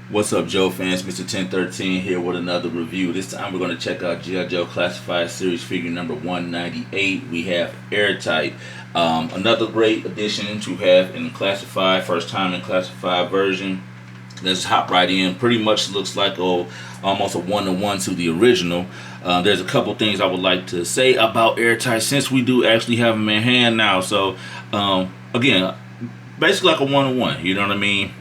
What's up, Joe fans? Mr. 1013 here with another review. This time we're going to check out G.I. Joe Classified Series figure number 198. We have Airtight. Another great addition to have in Classified, first time in Classified version. Let's hop right in. Pretty much looks like almost a one-to-one to the original. There's a couple things I would like to say about Airtight since we do actually have them in hand now. So, again, basically like a one-to-one. You know what I mean?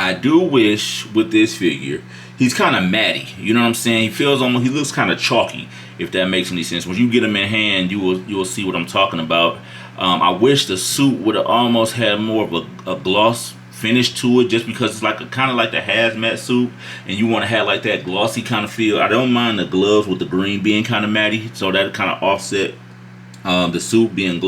I do wish with this figure, he's kind of matty. You know what I'm saying? He looks kind of chalky, if that makes any sense. When you get him in hand, you will see what I'm talking about. I wish the suit would have almost had more of a gloss finish to it, just because it's like kind of like the hazmat suit, and you want to have like that glossy kind of feel. I don't mind the gloves with the green being kind of matty, so that kind of offset the suit being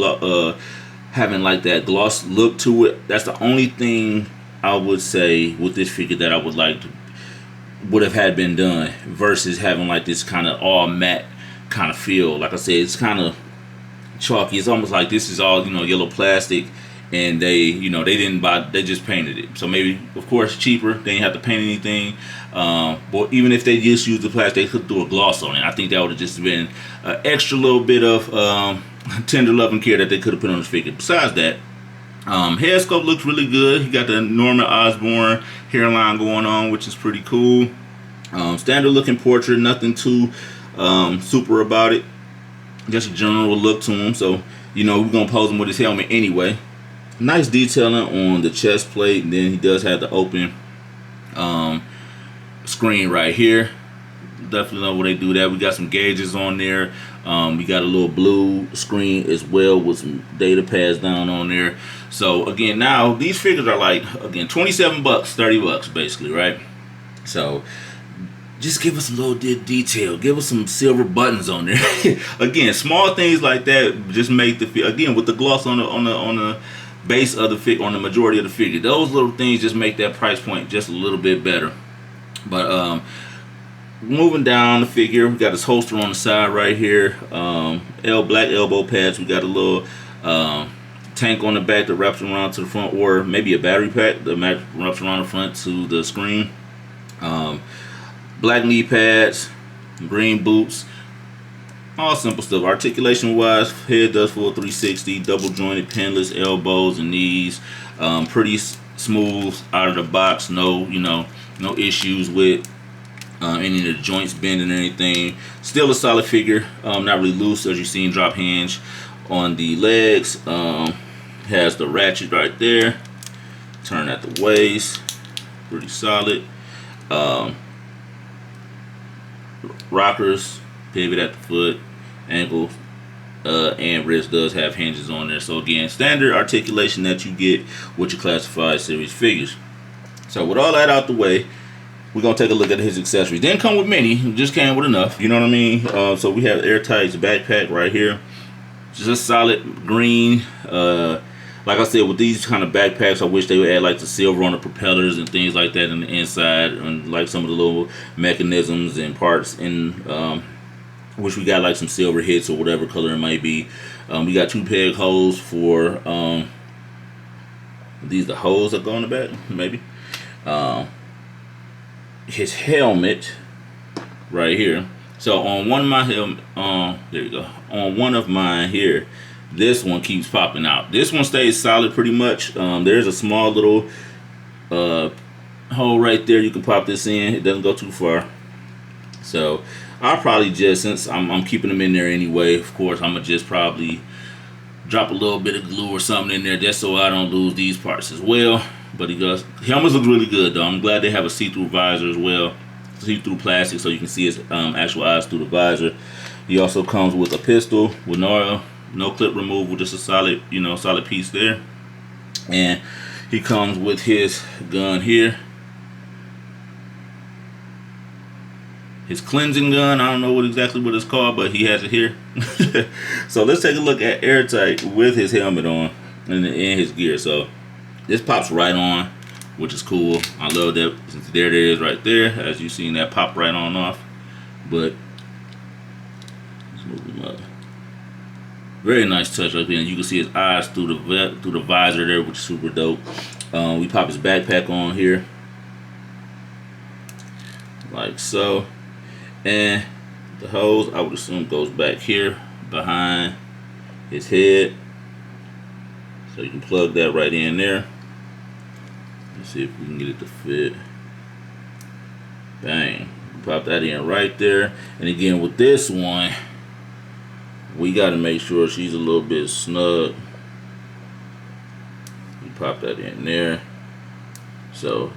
having like that gloss look to it. That's the only thing I would say with this figure that I would have had been done versus having like this kind of all matte kind of feel. Like I said, it's kind of chalky. It's almost like this is all yellow plastic, and they didn't buy, they just painted it. So maybe, of course, cheaper. They didn't have to paint anything. But even if they just used the plastic, they could do a gloss on it. I think that would have just been an extra little bit of tender love and care that they could have put on this figure. Besides that, head sculpt looks really good. He got the Norman Osborn hairline going on, which is pretty cool. Standard looking portrait, nothing too super about it. Just a general look to him. So, we're going to pose him with his helmet anyway. Nice detailing on the chest plate. And then he does have the open screen right here. Definitely know where they do that. We got some gauges on there. We got a little blue screen as well with some data pads down on there. So again, now these figures are like, again, 27 bucks, 30 bucks basically, right? So just give us a little detail. Give us some silver buttons on there. Again, small things like that just make the again with the gloss on the base of the figure, on the majority of the figure. Those little things just make that price point just a little bit better. But moving down the figure, we got his holster on the side right here. Black elbow pads. We got a little tank on the back that wraps around to the front, or maybe a battery pack that wraps around the front to the screen. Black knee pads, green boots, all simple stuff. Articulation wise, head does full 360, double jointed, pinless elbows and knees. Pretty smooth out of the box. No issues with any of the joints bending or anything. Still a solid figure. Not really loose, as you've seen. Drop hinge on the legs. Has the ratchet right there. Turn at the waist. Pretty solid. Rockers, pivot at the foot, ankle, and wrist does have hinges on there. So again, standard articulation that you get with your Classified Series figures. So with all that out the way, we're going to take a look at his accessories. Didn't come with many, just came with enough. You know what I mean? So we have Airtight's backpack right here. Just solid green. Like I said, with these kind of backpacks, I wish they would add like the silver on the propellers and things like that in the inside, and like some of the little mechanisms and parts. And wish we got like some silver hits or whatever color it might be. We got two peg holes for these the holes that go in the back, maybe. His helmet right here. So on one of my there you go. On one of mine here, this one keeps popping out. This one stays solid pretty much. There's a small little hole right there. You can pop this in. It doesn't go too far. So I'll probably just, since I'm keeping them in there anyway, of course, I'm gonna just probably drop a little bit of glue or something in there just so I don't lose these parts as well. But helmets look really good though. I'm glad they have a see-through visor as well, see-through plastic, so you can see his actual eyes through the visor. He also comes with a pistol with no clip removal, just a solid solid piece there. And he comes with his gun here, his cleansing gun. I don't know exactly what it's called, but he has it here. So let's take a look at Airtight with his helmet on and his gear. So this pops right on, which is cool. I love that. There it is right there. As you seen, that pop right on off. But let's move him up. Very nice touch right there. And you can see his eyes through the visor there, which is super dope. We pop his backpack on here. like so. And the hose, I would assume, goes back here behind his head. So you can plug that right in there. Let's see if we can get it to fit. Bang. Pop that in right there. And again, with this one, we got to make sure she's a little bit snug. You pop that in there. So,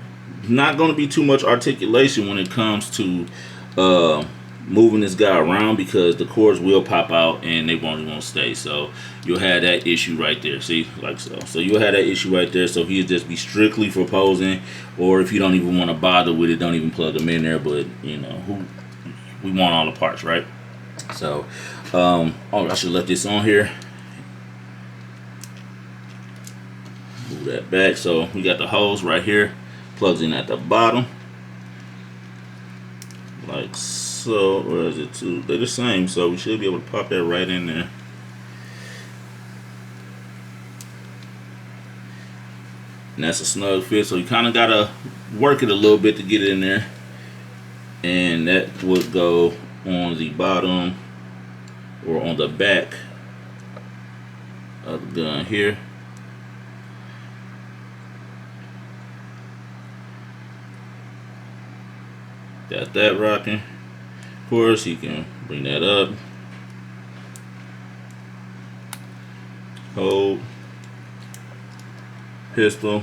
not going to be too much articulation when it comes to moving this guy around, because the cords will pop out and they won't stay. So you'll have that issue right there. See, like so. So you'll have that issue right there. So he'll just be strictly for posing, or if you don't even want to bother with it, don't even plug them in there. But you know, we want all the parts, right? So, oh, I should let this on here. Move that back. So we got the hose right here, plugs in at the bottom, like so. Where is it too? They're the same, so we should be able to pop that right in there. And that's a snug fit, so you kind of gotta work it a little bit to get it in there. And that would go on the bottom or on the back of the gun here. Got that rocking. Of course, you can bring that up. Hold. Pistol.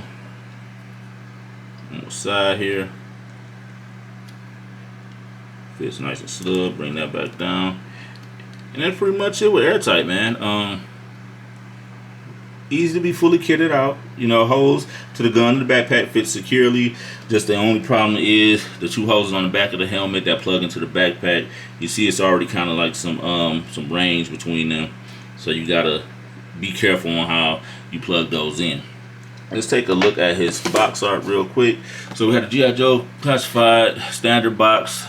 On the side here. Fits nice and snug. Bring that back down. And that's pretty much it with Airtight, man. Easy to be fully kitted out. You know, hose to the gun and the backpack fits securely. Just the only problem is the two hoses on the back of the helmet that plug into the backpack. You see, it's already kind of like some range between them, so you gotta be careful on how you plug those in. Let's take a look at his box art real quick. So we had a G.I. Joe classified standard box.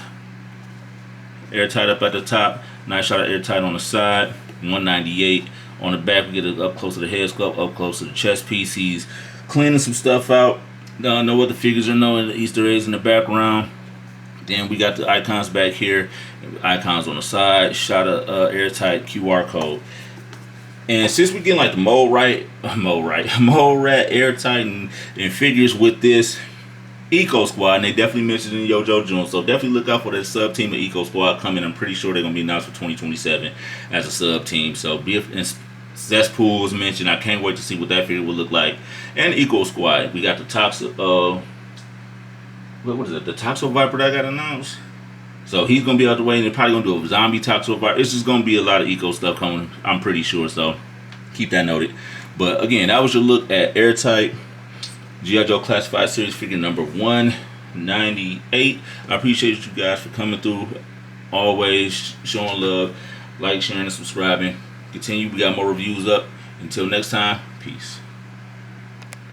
Airtight up at the top. Nice shot of Airtight on the side. 198. On the back, we get it up close to the head sculpt, up close to the chest piece. He's cleaning some stuff out. Know what the figures are, knowing the Easter eggs in the background. Then we got the icons back here. Icons on the side. Shot of Airtight QR code. And since we're getting like the mole rat Airtight and figures with this Eco Squad, and they definitely mentioned in Yojo June, so definitely look out for that sub team of Eco Squad coming. I'm pretty sure they're gonna be announced for 2027 as a sub team. So Cesspool was mentioned. I can't wait to see what that figure will look like. And Eco Squad, we got the Toxo. What is it? The Toxo Viper that got announced. So he's gonna be out the way, and they're probably gonna do a zombie Toxo Viper. It's just gonna be a lot of Eco stuff coming, I'm pretty sure. So keep that noted. But again, that was your look at Airtight G.I. Joe Classified Series figure number 198. I appreciate you guys for coming through. Always showing love, like, sharing, and subscribing. Continue. We got more reviews up. Until next time, peace.